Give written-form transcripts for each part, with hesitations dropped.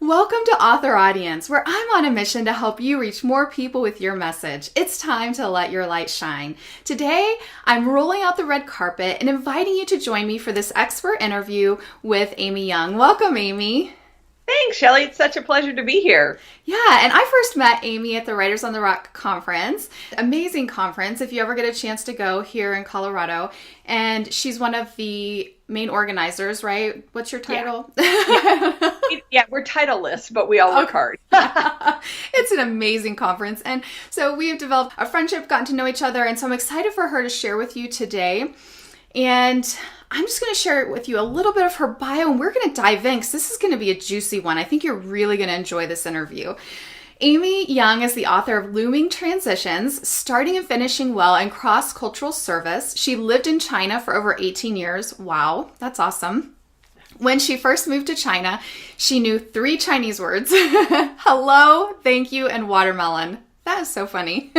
Welcome to Author Audience, where I'm on a mission to help you reach more people with your message. It's time to let your light shine. Today, I'm rolling out the red carpet and inviting you to join me for this expert interview with Amy Young. Welcome, Amy. Thanks, Shelley. It's such a pleasure to be here. Yeah, and I first met Amy at the Writers on the Rock conference. Amazing conference if you ever get a chance to go here in Colorado. And she's one of the main organizers, right? What's your title? Yeah, we're titleless, but we all work hard. It's an amazing conference. And so we have developed a friendship, gotten to know each other. And so I'm excited for her to share with you today. And I'm just going to share with you a little bit of her bio, and we're going to dive in because this is going to be a juicy one. I think you're really going to enjoy this interview. Amy Young is the author of Looming Transitions, Starting and Finishing Well in Cross-Cultural Service. She lived in China for over 18 years. Wow, that's awesome. When she first moved to China, she knew 3 Chinese words. Hello, thank you, and watermelon. That is so funny.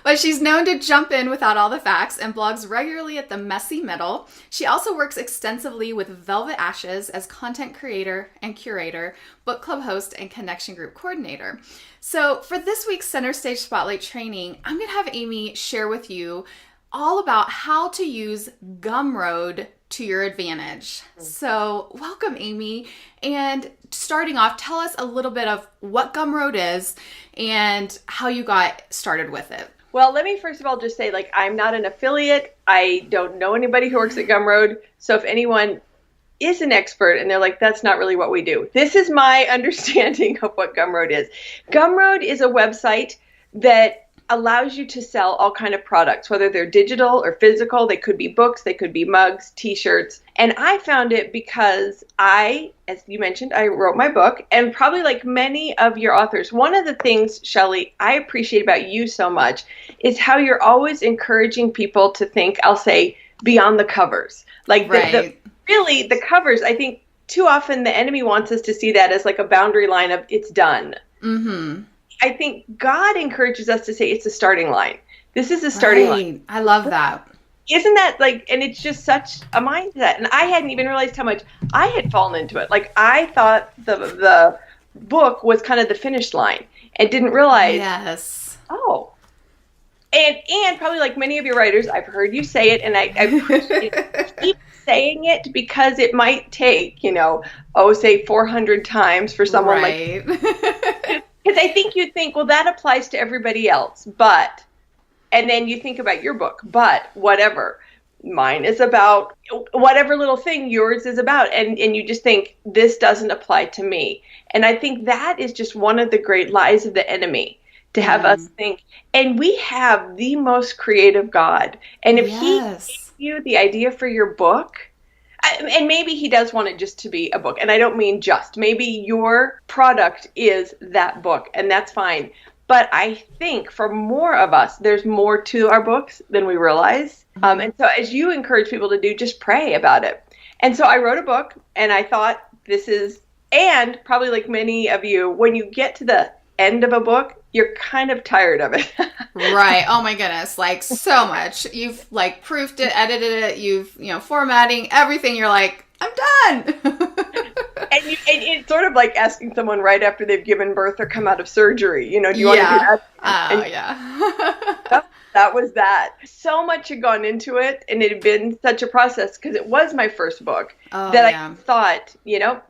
But she's known to jump in without all the facts and blogs regularly at the Messy Middle. She also works extensively with Velvet Ashes as content creator and curator, book club host, and connection group coordinator. So for this week's Center Stage Spotlight training, I'm going to have Amy share with you all about how to use Gumroad to your advantage. So welcome, Amy. And starting off, tell us a little bit of what Gumroad is and how you got started with it. Well, let me first of all just say, I'm not an affiliate. I don't know anybody who works at Gumroad. So if anyone is an expert and they're like, that's not really what we do, this is my understanding of what Gumroad is. Gumroad is a website that allows you to sell all kind of products, whether they're digital or physical. They could be books, they could be mugs, t-shirts. And I found it because as you mentioned, I wrote my book, and probably like many of your authors, one of the things, Shelley, I appreciate about you so much is how you're always encouraging people to think, I'll say, beyond the covers. Really, the covers, I think too often the enemy wants us to see that as like a boundary line of it's done. Mm-hmm. I think God encourages us to say it's a starting line. This is a starting line. I love that. Isn't that and it's just such a mindset. And I hadn't even realized how much I had fallen into it. I thought the book was kind of the finish line and didn't realize. Yes. Oh. And probably like many of your writers, I've heard you say it, and I appreciate it. Keep saying it because it might take, say 400 times for someone right. Because I think you'd think, well, that applies to everybody else, and then you think about your book, but whatever. Mine is about whatever little thing yours is about, and you just think, this doesn't apply to me. And I think that is just one of the great lies of the enemy, to have us think, and we have the most creative God. And if he gave you the idea for your book, and maybe he does want it just to be a book. And I don't mean just. Maybe your product is that book, and that's fine. But I think for more of us, there's more to our books than we realize. And so as you encourage people to do, just pray about it. And so I wrote a book, and I thought and probably like many of you, when you get to the end of a book, you're kind of tired of it. Right. Oh my goodness. So much. You've proofed it, edited it, you've, formatting, everything. You're like, I'm done. and it's sort of like asking someone right after they've given birth or come out of surgery, do you want to do that? Oh, yeah. That was that. So much had gone into it, and it had been such a process because it was my first book I thought, I'm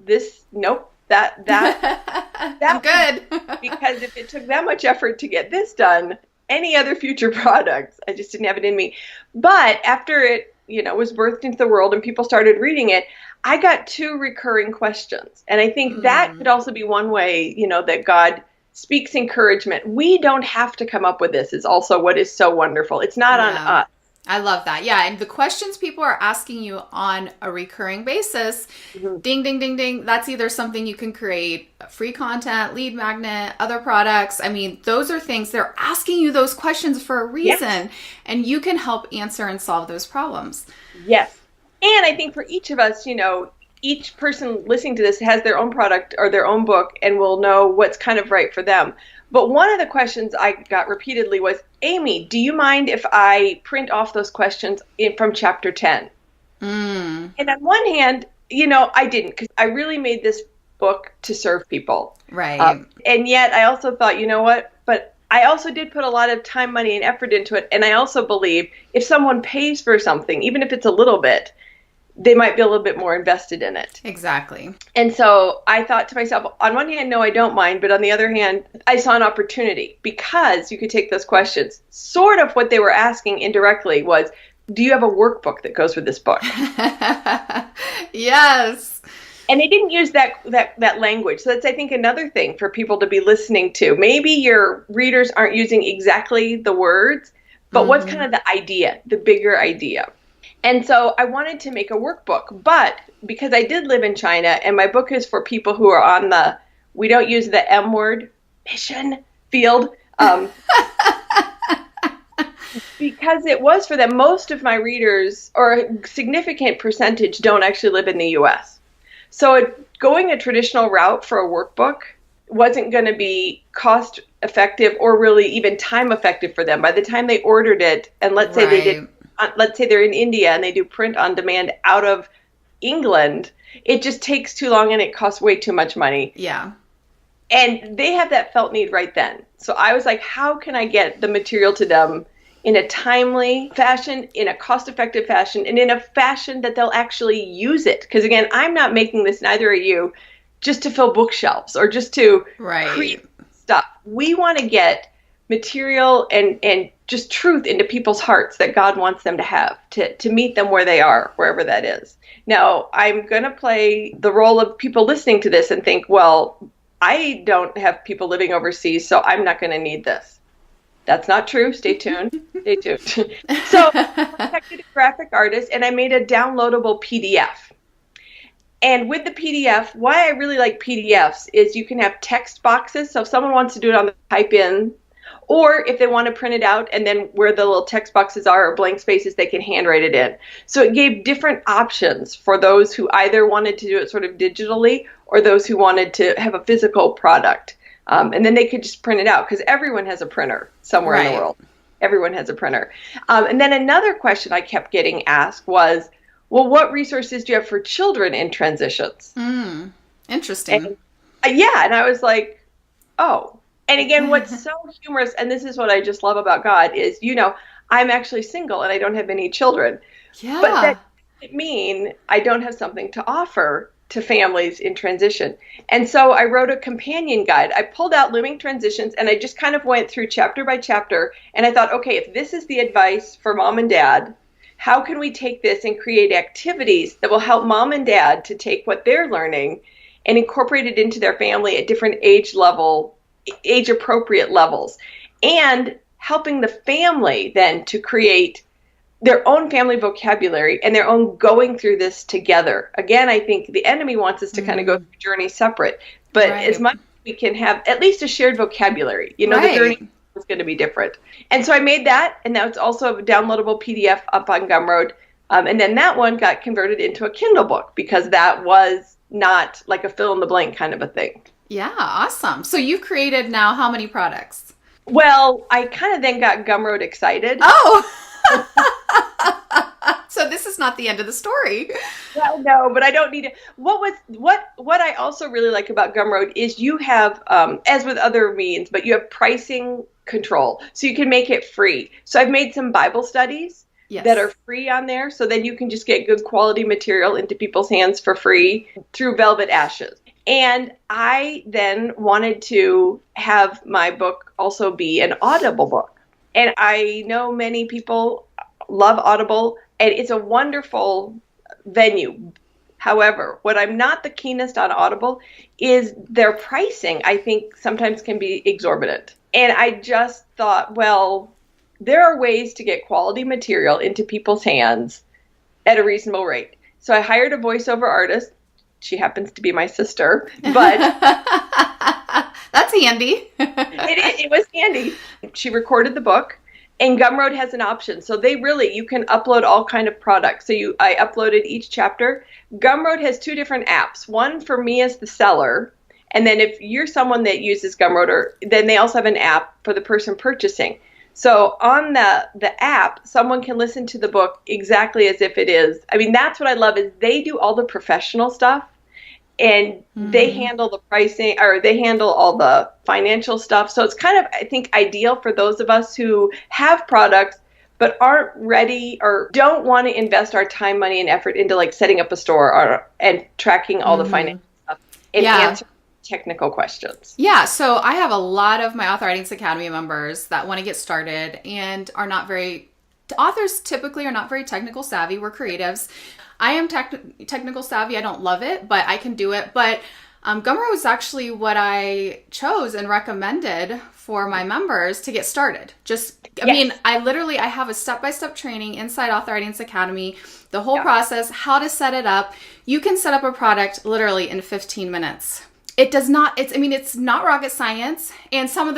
good. Because if it took that much effort to get this done, any other future products, I just didn't have it in me. But after it, was birthed into the world and people started reading it, I got 2 recurring questions. And I think that could also be one way, that God speaks encouragement. We don't have to come up with this is also what is so wonderful. It's not on us. I love that. Yeah. And the questions people are asking you on a recurring basis, ding, ding, ding, ding. That's either something you can create, free content, lead magnet, other products. I mean, those are things they're asking you those questions for a reason, and you can help answer and solve those problems. Yes. And I think for each of us, each person listening to this has their own product or their own book and will know what's kind of right for them. But one of the questions I got repeatedly was, Amy, do you mind if I print off those questions from chapter 10? And on one hand, I didn't, because I really made this book to serve people. Right. And yet I also thought, you know what? But I also did put a lot of time, money, and effort into it. And I also believe if someone pays for something, even if it's a little bit, they might be a little bit more invested in it. Exactly. And so I thought to myself, on one hand, no, I don't mind. But on the other hand, I saw an opportunity because you could take those questions. Sort of what they were asking indirectly was, do you have a workbook that goes with this book? Yes. And they didn't use that language. So that's, I think, another thing for people to be listening to. Maybe your readers aren't using exactly the words, but what's kind of the idea, the bigger idea? And so I wanted to make a workbook, but because I did live in China and my book is for people who are on the, we don't use the M word, mission field, because it was for them. Most of my readers, or a significant percentage, don't actually live in the U.S. So going a traditional route for a workbook wasn't going to be cost effective or really even time effective for them. By the time they ordered it, and let's say they're in India and they do print on demand out of England, it just takes too long and it costs way too much money. Yeah. And they have that felt need right then. So I was like, how can I get the material to them in a timely fashion, in a cost-effective fashion, and in a fashion that they'll actually use it? Because again, I'm not making this, neither are you, just to fill bookshelves or just to create stuff. We want to get material and just truth into people's hearts that God wants them to have, to meet them where they are, wherever that is. Now, I'm going to play the role of people listening to this and think, well, I don't have people living overseas, so I'm not going to need this. That's not true. Stay tuned. Stay tuned. So I contacted a graphic artist and I made a downloadable PDF. And with the PDF, why I really like PDFs is you can have text boxes. So if someone wants to do it on the type in, or if they want to print it out and then where the little text boxes are or blank spaces, they can handwrite it in. So it gave different options for those who either wanted to do it sort of digitally or those who wanted to have a physical product. And then they could just print it out because everyone has a printer somewhere in the world. Everyone has a printer. And then another question I kept getting asked was, well, what resources do you have for children in transitions? Interesting. And I was like, oh. And again, what's so humorous, and this is what I just love about God, is, I'm actually single and I don't have any children. Yeah. But that doesn't mean I don't have something to offer to families in transition. And so I wrote a companion guide. I pulled out Looming Transitions and I just kind of went through chapter by chapter. And I thought, okay, if this is the advice for mom and dad, how can we take this and create activities that will help mom and dad to take what they're learning and incorporate it into their family at different age appropriate levels, and helping the family then to create their own family vocabulary and their own going through this together. Again, I think the enemy wants us to kind of go through journeys separate, but as much as we can have at least a shared vocabulary, the journey is going to be different. And so I made that, and that was also a downloadable PDF up on Gumroad. And then that one got converted into a Kindle book because that was not like a fill in the blank kind of a thing. Yeah, awesome. So you've created now how many products? Well, I kind of then got Gumroad excited. Oh! So this is not the end of the story. Well, no, but I don't need it. What I also really like about Gumroad is you have, as with other means, but you have pricing control. So you can make it free. So I've made some Bible studies that are free on there. So then you can just get good quality material into people's hands for free through Velvet Ashes. And I then wanted to have my book also be an Audible book. And I know many people love Audible, and it's a wonderful venue. However, what I'm not the keenest on Audible is their pricing, I think sometimes can be exorbitant. And I just thought, well, there are ways to get quality material into people's hands at a reasonable rate. So I hired a voiceover artist. She happens to be my sister, but that's handy. It was handy. She recorded the book, and Gumroad has an option. So you can upload all kind of products. So I uploaded each chapter. Gumroad has two different apps. One for me as the seller, and then if you're someone that uses Gumroad, then they also have an app for the person purchasing. So on the app, someone can listen to the book exactly as if it is. I mean, that's what I love is they do all the professional stuff. and they handle the pricing, or they handle all the financial stuff. So it's kind of, I think, ideal for those of us who have products but aren't ready or don't want to invest our time, money, and effort into like setting up a store and tracking all the financial stuff and answering technical questions. Yeah, so I have a lot of my Author Writings Academy members that want to get started and are not very, authors typically are not very technical savvy. We're creatives. I am technical savvy. I don't love it, but I can do it. But Gumroad is actually what I chose and recommended for my members to get started. I mean, I have a step-by-step training inside Author Writings Academy, the whole process, how to set it up. You can set up a product literally in 15 minutes. It's not rocket science. And some of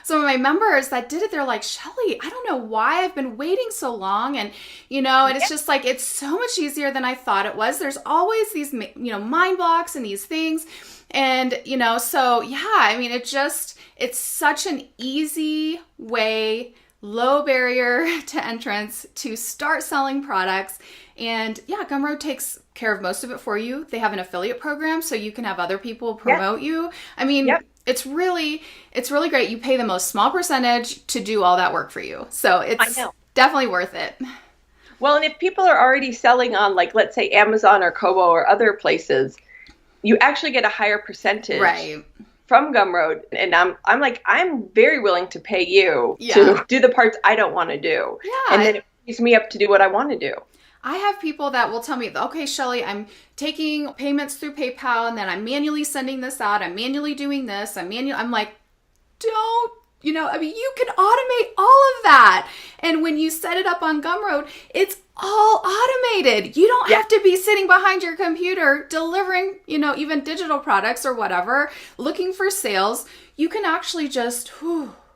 my members that did it, they're like, Shelley, I don't know why I've been waiting so long. And, and it's just like, it's so much easier than I thought it was. There's always these, mind blocks and these things. And, so yeah, I mean, it's such an easy way, low barrier to entrance to start selling products. And yeah, Gumroad takes care of most of it for you. They have an affiliate program, so you can have other people promote you. I mean, it's really great. You pay the most small percentage to do all that work for you. So it's definitely worth it. Well, and if people are already selling on, like, let's say Amazon or Kobo or other places, you actually get a higher percentage from Gumroad. And I'm like, I'm very willing to pay you to do the parts I don't want to do. Yeah. And then it frees me up to do what I want to do. I have people that will tell me, okay, Shelley, I'm taking payments through PayPal and then I'm manually sending this out. I'm manually doing this. I'm like, you can automate all of that. And when you set it up on Gumroad, it's all automated. You don't have to be sitting behind your computer delivering, even digital products or whatever, looking for sales. You can actually just,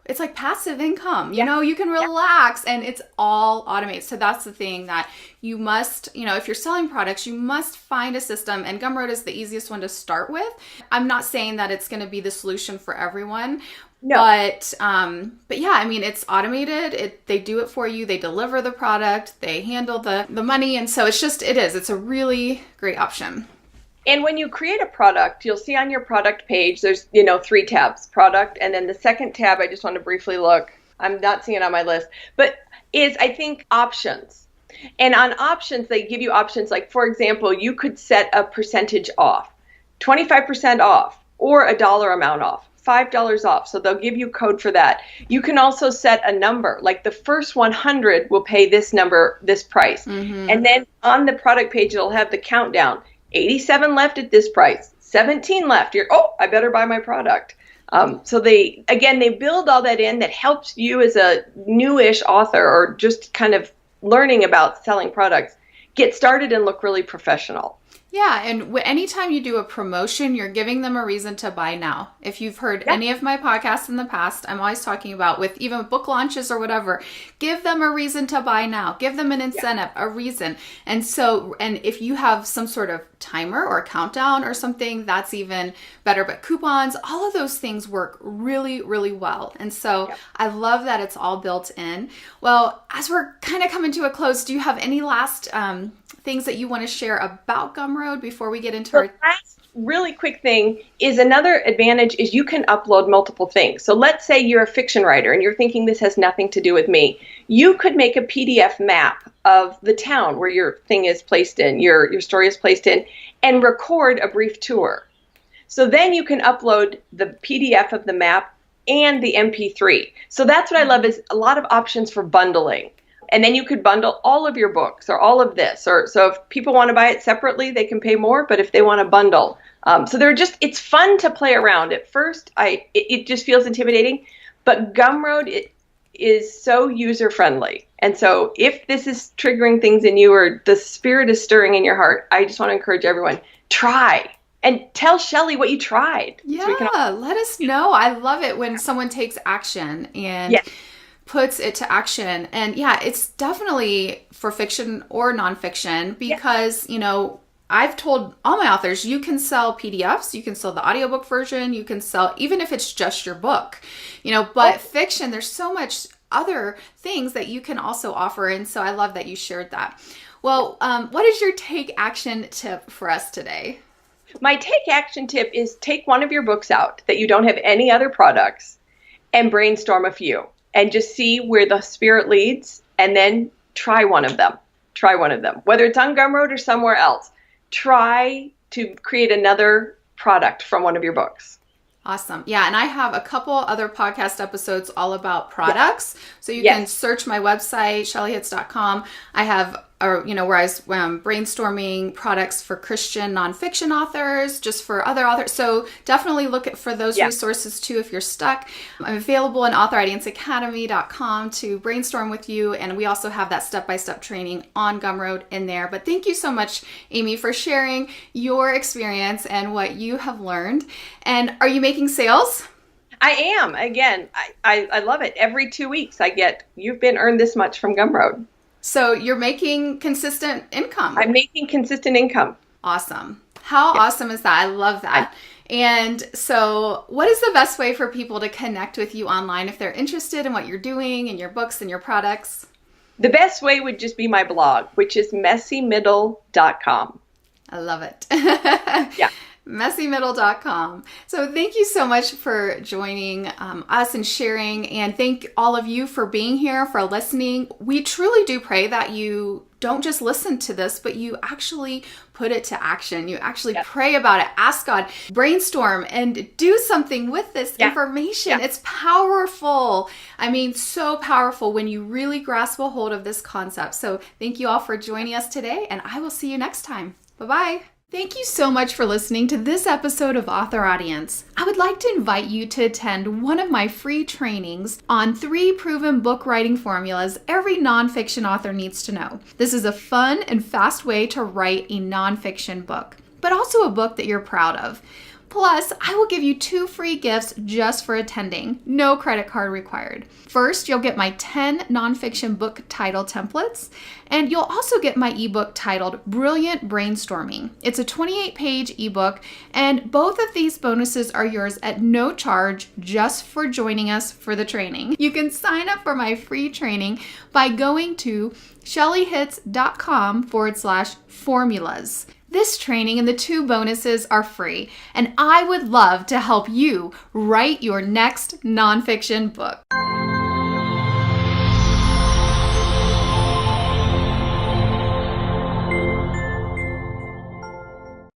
it's like passive income, you can relax and it's all automated. So that's the thing that you must, if you're selling products, you must find a system, and Gumroad is the easiest one to start with. I'm not saying that it's going to be the solution for everyone. No. But yeah, I mean, it's automated. They do it for you. They deliver the product. They handle the money. And so it's a really great option. And when you create a product, you'll see on your product page, there's, 3 tabs, product. And then the second tab, I just want to briefly look. I'm not seeing it on my list, but is, I think, options. And on options, they give you options like, for example, you could set a percentage off, 25% off, or a dollar amount off. $5 off. So they'll give you code for that. You can also set a number, like the first 100 will pay this number, this price. Mm-hmm. And then on the product page, it'll have the countdown. 87 left at this price, 17 left. I better buy my product. So they build all that in that helps you as a newish author or just kind of learning about selling products, get started and look really professional. Yeah, and anytime you do a promotion, you're giving them a reason to buy now. If you've heard any of my podcasts in the past, I'm always talking about with even book launches or whatever, give them a reason to buy now. Give them an incentive, a reason. And if you have some sort of timer or countdown or something, that's even better. But coupons, all of those things work really, really well. And so I love that it's all built in. Well, as we're kind of coming to a close, do you have any last things that you want to share about Gumroad before we get into our last really quick thing is another advantage is you can upload multiple things. So let's say you're a fiction writer and you're thinking this has nothing to do with me. You could make a PDF map of the town where your thing is placed in, your story is placed in, and record a brief tour. So then you can upload the PDF of the map and the MP3. So that's what I love is a lot of options for bundling. And then you could bundle all of your books or all of this. So if people want to buy it separately, they can pay more. But if they want to bundle, it's fun to play around. At first, it just feels intimidating. But Gumroad is so user friendly. And so if this is triggering things in you or the spirit is stirring in your heart, I just want to encourage everyone, try. And tell Shelley what you tried. Yeah, so let us know. I love it when someone takes action and puts it to action. And it's definitely for fiction or nonfiction because, I've told all my authors, you can sell PDFs, you can sell the audiobook version, you can sell, even if it's just your book, but fiction, there's so much other things that you can also offer. And so I love that you shared that. Well, what is your take action tip for us today? My take action tip is take one of your books out that you don't have any other products and brainstorm a few and just see where the spirit leads, and then try one of them. Try one of them. Whether it's on Gumroad or somewhere else, try to create another product from one of your books. Awesome. Yeah. And I have a couple other podcast episodes all about products. So you can search my website, ShelleyHitz.com. I have, where I was brainstorming products for Christian nonfiction authors, just for other authors. So definitely look for those resources too if you're stuck. I'm available in AuthorIdeanceAcademy.com to brainstorm with you. And we also have that step-by-step training on Gumroad in there. But thank you so much, Amy, for sharing your experience and what you have learned. And are you making sales? I am. Again, I love it. Every 2 weeks I get, you've been earned this much from Gumroad. So you're making consistent income. I'm making consistent income. Awesome. How awesome is that? I love that. And so what is the best way for people to connect with you online if they're interested in what you're doing and your books and your products? The best way would just be my blog, which is messymiddle.com. I love it. Yeah. messymiddle.com. So thank you so much for joining us and sharing, and thank all of you for being here, for listening. We truly do pray that you don't just listen to this, but you actually put it to action. You actually pray about it, ask God, brainstorm, and do something with this information. It's powerful. I mean, so powerful when you really grasp a hold of this concept. So thank you all for joining us today, and I will see you next time. Bye-bye. Thank you so much for listening to this episode of Author Audience. I would like to invite you to attend one of my free trainings on 3 proven book writing formulas every nonfiction author needs to know. This is a fun and fast way to write a nonfiction book, but also a book that you're proud of. Plus, I will give you 2 free gifts just for attending. No credit card required. First, you'll get my 10 nonfiction book title templates, and you'll also get my ebook titled Brilliant Brainstorming. It's a 28-page ebook, and both of these bonuses are yours at no charge just for joining us for the training. You can sign up for my free training by going to ShelleyHitz.com/formulas. This training and the 2 bonuses are free, and I would love to help you write your next nonfiction book.